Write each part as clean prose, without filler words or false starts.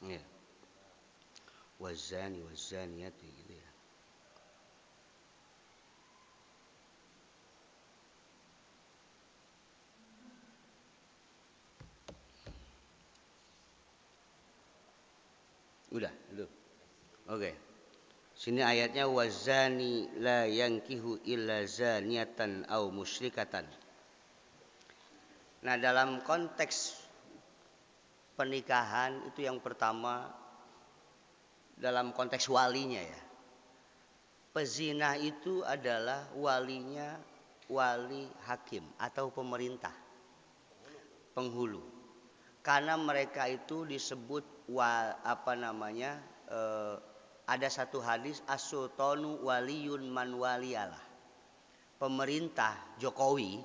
Ya. Wazani wazaniyati gitu ya. Udah, itu. Oke. Sini ayatnya wazani la yankihu illa zaniyatan au musyrikatan. Nah, dalam konteks pernikahan itu yang pertama dalam konteks walinya ya. Pezina itu adalah walinya wali hakim atau pemerintah penghulu. Karena mereka itu disebut ada satu hadis as-sultanu waliyun man waliyalah. Pemerintah Jokowi,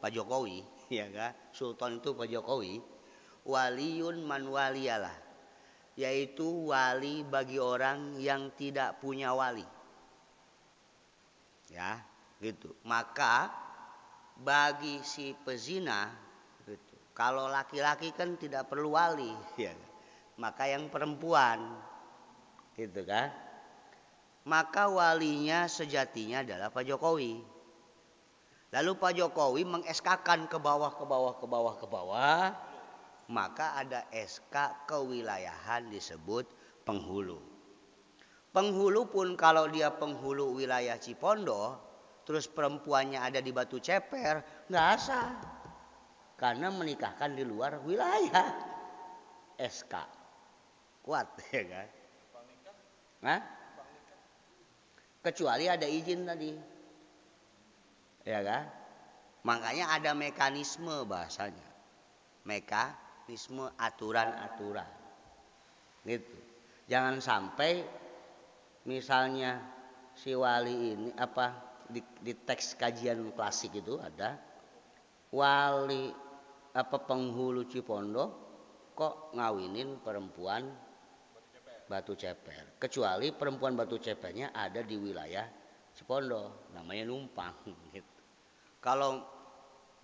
Pak Jokowi, ya kan? Sultan itu Pak Jokowi, waliyun man waliyalah, yaitu wali bagi orang yang tidak punya wali. Ya, gitu. Maka bagi si pezina gitu. Kalau laki-laki kan tidak perlu wali, ya. Maka yang perempuan gitu kan. Maka walinya sejatinya adalah Pak Jokowi. Lalu Pak Jokowi meng-SK-kan ke bawah. Maka ada SK kewilayahan disebut penghulu. Penghulu pun kalau dia penghulu wilayah Cipondo, terus perempuannya ada di Batu Ceper, nggak sah. Karena menikahkan di luar wilayah SK. Kuat ya kan? Hah? Kecuali ada izin tadi. Ya kan? Makanya ada mekanisme bahasanya. Mekanisme aturan-aturan. Gitu. Jangan sampai misalnya si wali ini di teks kajian klasik itu ada wali penghulu Cipondo kok ngawinin perempuan Batu Ceper. Kecuali perempuan Batu Cepernya ada di wilayah Cipondo, namanya numpang gitu. Kalau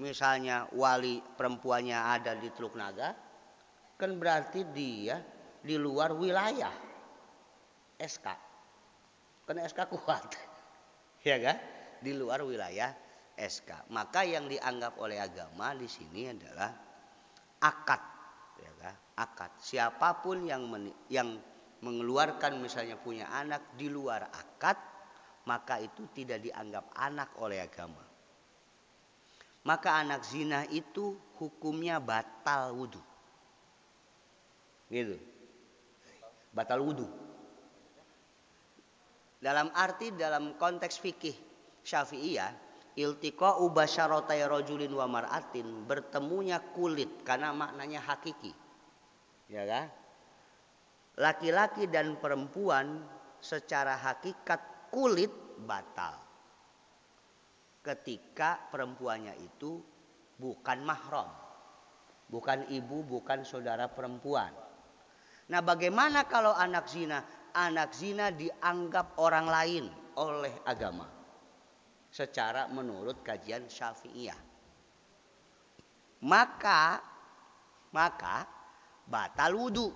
misalnya wali perempuannya ada di Teluk Naga, kan berarti dia di luar wilayah SK. Kan SK kuat. Ya kan? Di luar wilayah SK. Maka yang dianggap oleh agama di sini adalah akad, ya kan? Akad. Siapapun yang mengeluarkan misalnya punya anak di luar akad, maka itu tidak dianggap anak oleh agama. Maka anak zina itu hukumnya batal wudu. Gitu. Batal wudu. Dalam konteks fikih Syafi'iyah, iltiqa'u basyaratai rajulin wa mar'atin, bertemunya kulit karena maknanya hakiki. Ya kan? Laki-laki dan perempuan secara hakikat kulit batal. Ketika perempuannya itu bukan mahram. Bukan ibu, bukan saudara perempuan. Nah, bagaimana kalau anak zina? Anak zina dianggap orang lain oleh agama. Secara menurut kajian Syafi'iyah. Maka batal wudu.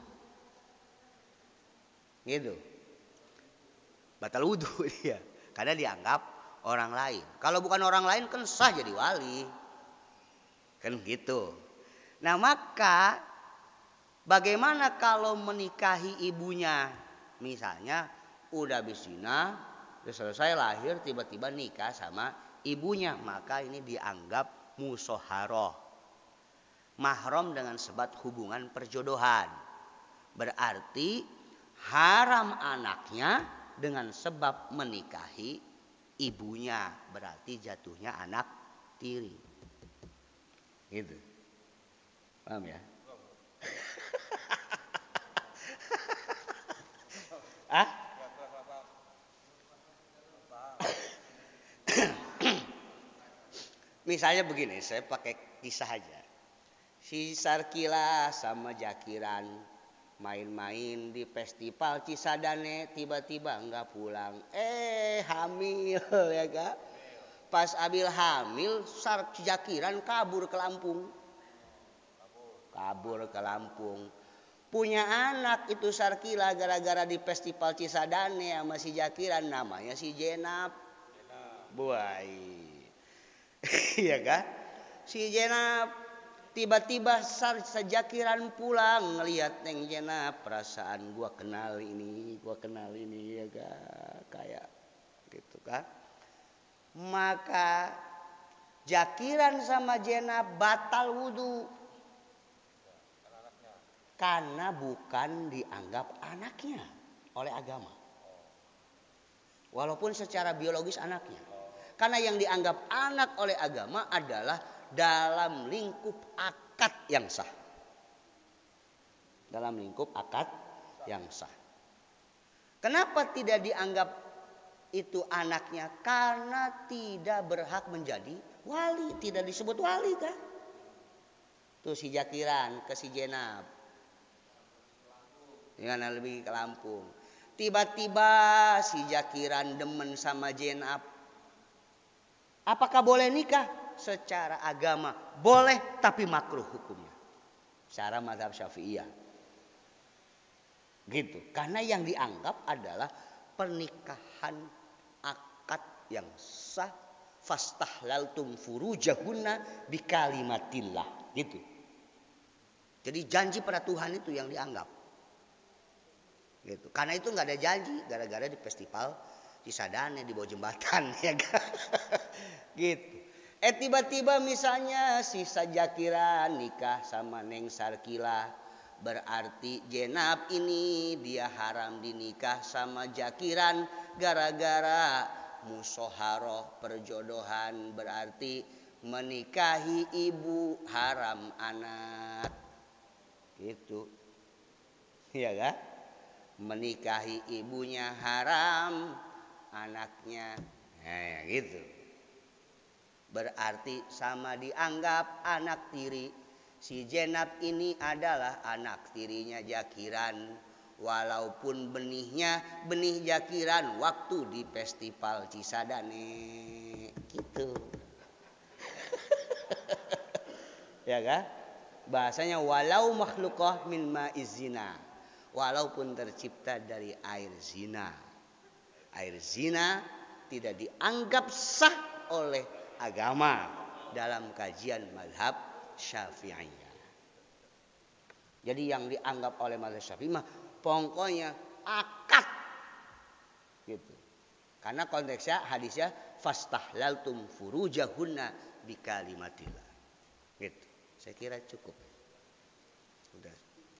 Gitu. Batal wudu dia. Karena dianggap orang lain. Kalau bukan orang lain kan sah jadi wali. Kan gitu. Nah, maka bagaimana kalau menikahi ibunya? Misalnya udah habis zina, selesai lahir tiba-tiba nikah sama ibunya, maka ini dianggap musyaharah. Mahram dengan sebab hubungan perjodohan. Berarti haram anaknya dengan sebab menikahi ibunya, berarti jatuhnya anak tiri. Gitu. Paham ya? Misalnya begini, saya pakai kisah aja. Si Sarkila sama Jakiran main-main di festival Cisadane, tiba-tiba enggak pulang. Hamil ya kan? Pas Abil hamil, Jakiran kabur ke Lampung. punya anak itu Sarkila gara-gara di festival Cisadane sama si Jakiran namanya si Jenab. Buai. Iya kan? Si Jenab tiba-tiba Jakiran pulang ngelihat Neng Jenab, perasaan gua kenal ini ya kan? Kayak gitu kan. Maka Jakiran sama Jenab batal wudu. Karena bukan dianggap anaknya oleh agama. Walaupun secara biologis anaknya. Karena yang dianggap anak oleh agama adalah dalam lingkup akad yang sah. Dalam lingkup akad yang sah. Kenapa tidak dianggap itu anaknya? Karena tidak berhak menjadi wali. Tidak disebut wali kan? Tuh si Jakiran ke si Jenab. Dengan lebih ke Lampung. Tiba-tiba si Jakiran demen sama Jenab. Apakah boleh nikah? Secara agama boleh, tapi makruh hukumnya. Secara mazhab Syafi'iyah. Gitu. Karena yang dianggap adalah pernikahan akad yang sah. Fastahlaltum furujahunna bikalimatillah. Gitu. Jadi janji pada Tuhan itu yang dianggap. Gitu. Karena itu nggak ada janji gara-gara di festival Cisadane di bawah jembatan ya kan? Gitu. Tiba-tiba misalnya si Jakiran nikah sama Neng Sarkila, berarti Jenab ini dia haram dinikah sama Jakiran gara-gara musyawarah perjodohan, berarti menikahi ibu haram anak. Gitu. Iya kan? Menikahi ibunya haram, anaknya gitu. Berarti sama dianggap anak tiri. Si Jenab ini adalah anak tirinya Jakiran, walaupun benihnya benih Jakiran waktu di festival Cisadane gitu. Ya kan? Bahasanya walau makhlukah min ma'izina. Walaupun tercipta dari air zina. Air zina tidak dianggap sah oleh agama dalam kajian mazhab Syafi'iyah. Jadi yang dianggap oleh mazhab Syafi'i mah pokoknya akad. Gitu. Karena konteksnya hadisnya fastahlaltum furujahunna bikalimatillah. Gitu. Saya kira cukup. Sudah.